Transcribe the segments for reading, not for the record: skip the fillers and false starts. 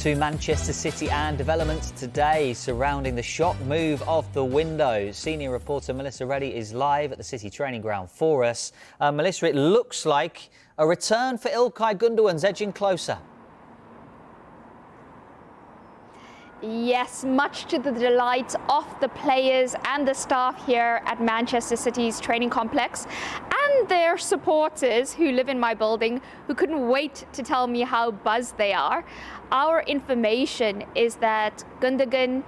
To Manchester City and developments today surrounding the shock move of the window. Senior reporter Melissa Reddy is live at the City training ground for us. Melissa, it looks like a return for Ilkay Gundogan's edging closer. Yes, much to the delight of the players and the staff here at Manchester City's training complex and their supporters who live in my building, who couldn't wait to tell me how buzzed they are. Our information is that Gundogan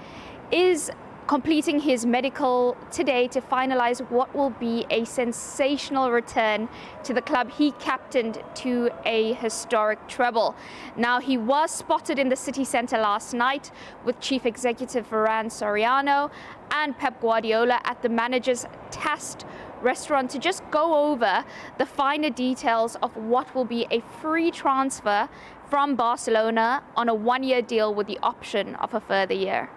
is completing his medical today to finalize what will be a sensational return to the club he captained to a historic treble. Now, he was spotted in the city centre last night with Chief Executive Ferran Soriano and Pep Guardiola at the manager's test restaurant to just go over the finer details of what will be a free transfer from Barcelona on a one-year deal with the option of a further year.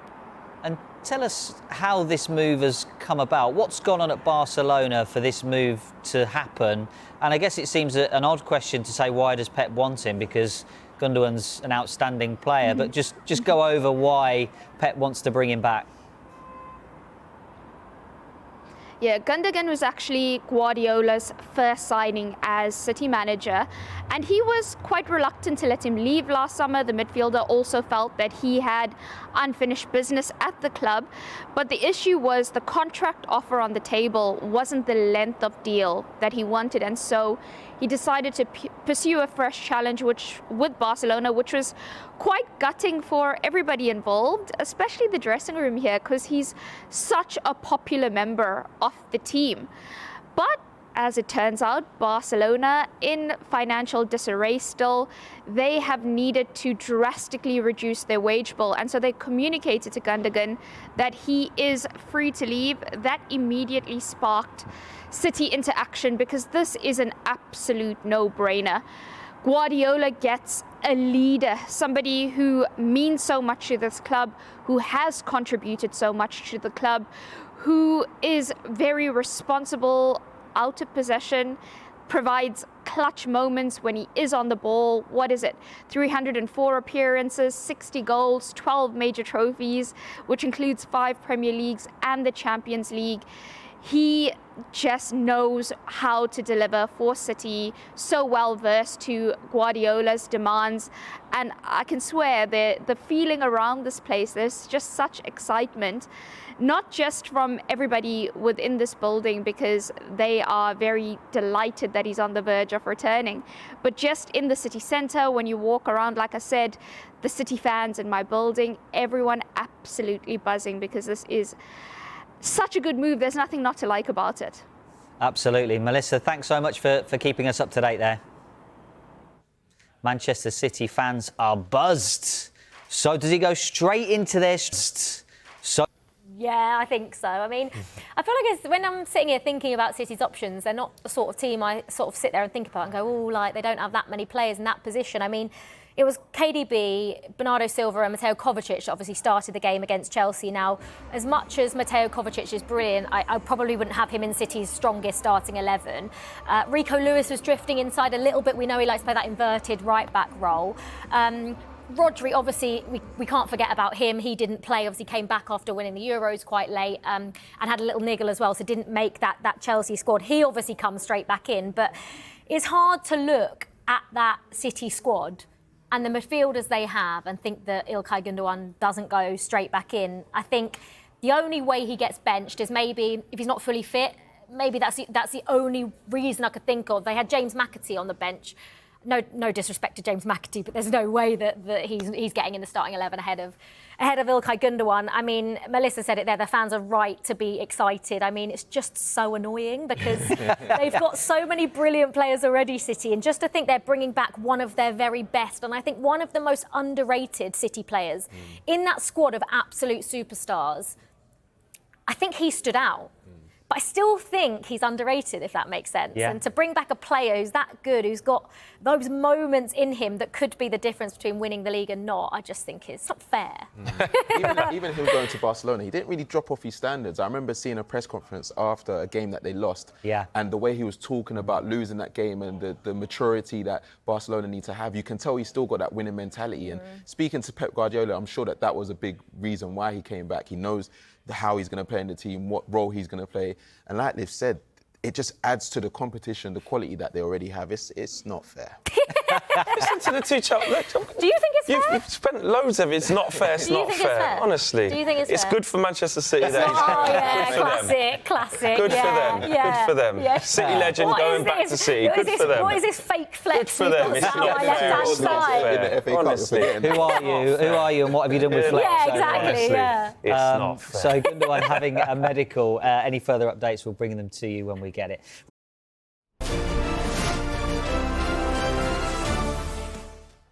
And tell us how this move has come about. What's gone on at Barcelona for this move to happen? And I guess it seems an odd question to say, why does Pep want him? Because Gundogan's an outstanding player. But just go over why Pep wants to bring him back. Yeah, Gundogan was actually Guardiola's first signing as City manager, and he was quite reluctant to let him leave last summer. The midfielder also felt that he had unfinished business at the club, but the issue was the contract offer on the table wasn't the length of deal that he wanted, and so he decided to pursue a fresh challenge with Barcelona, which was quite gutting for everybody involved, especially the dressing room here, because he's such a popular member of the team. But as it turns out, Barcelona, in financial disarray still, they have needed to drastically reduce their wage bill. And so they communicated to Gundogan that he is free to leave. That immediately sparked City into action, because this is an absolute no-brainer. Guardiola gets a leader, somebody who means so much to this club, who has contributed so much to the club, who is very responsible out of possession, provides clutch moments when he is on the ball. What is it? 304 appearances, 60 goals, 12 major trophies, which includes 5 Premier Leagues and the Champions League. He just knows how to deliver for City, so well versed to Guardiola's demands. And I can swear the feeling around this place, there's just such excitement, not just from everybody within this building, because they are very delighted that he's on the verge of returning, but just in the city centre, when you walk around, like I said, the City fans in my building, everyone absolutely buzzing, because this is such a good move. There's nothing not to like about it. Absolutely. Melissa, thanks so much for keeping us up to date there. Manchester City fans are buzzed. So does he go straight into their... Yeah, I think so. I mean, I feel like when I'm sitting here thinking about City's options, they're not the sort of team I sort of sit there and think about and go, oh, like, they don't have that many players in that position. I mean, it was KDB, Bernardo Silva and Mateo Kovacic that obviously started the game against Chelsea. Now, as much as Mateo Kovacic is brilliant, I probably wouldn't have him in City's strongest starting 11. Rico Lewis was drifting inside a little bit. We know he likes to play that inverted right-back role. Rodri, obviously, we can't forget about him. He didn't play, obviously came back after winning the Euros quite late and had a little niggle as well, so didn't make that Chelsea squad. He obviously comes straight back in, but it's hard to look at that City squad and the midfielders they have and think that Ilkay Gundogan doesn't go straight back in. I think the only way he gets benched is maybe if he's not fully fit. Maybe that's the only reason I could think of. They had James McAtee on the bench. No disrespect to James McAtee, but there's no way that he's getting in the starting 11 ahead of Ilkay Gundogan. I mean, Melissa said it there, the fans are right to be excited. I mean, it's just so annoying because they've got so many brilliant players already, City, and just to think they're bringing back one of their very best, and I think one of the most underrated City players in that squad of absolute superstars. I think he stood out. But But I still think he's underrated, if that makes sense. Yeah. And to bring back a player who's that good, who's got those moments in him that could be the difference between winning the league and not, I just think it's not fair. Even him going to Barcelona, he didn't really drop off his standards. I remember seeing a press conference after a game that they lost, and the way he was talking about losing that game and the maturity that Barcelona need to have. You can tell he's still got that winning mentality. And speaking to Pep Guardiola, I'm sure that was a big reason why he came back. He knows how he's going to play in the team, what role he's going to play. And like they've said, it just adds to the competition, the quality that they already have. It's not fair. Listen to the two children. Do you think it's fair? You've spent loads of it. It's not fair. It's not fair. Honestly. Do you think it's fair? good for Manchester City. That Oh, yeah, good classic. Good for them. Yeah. Good for them. Yeah. City legend going back to City. Good for them. What is this fake flex? Good for them. It's not fair. It's not fair. Honestly. Who are you and what have you done with Flex? Yeah, exactly. Honestly, Yeah. It's not fair. So Gundogan having a medical. Any further updates, we'll bring them to you when we get it.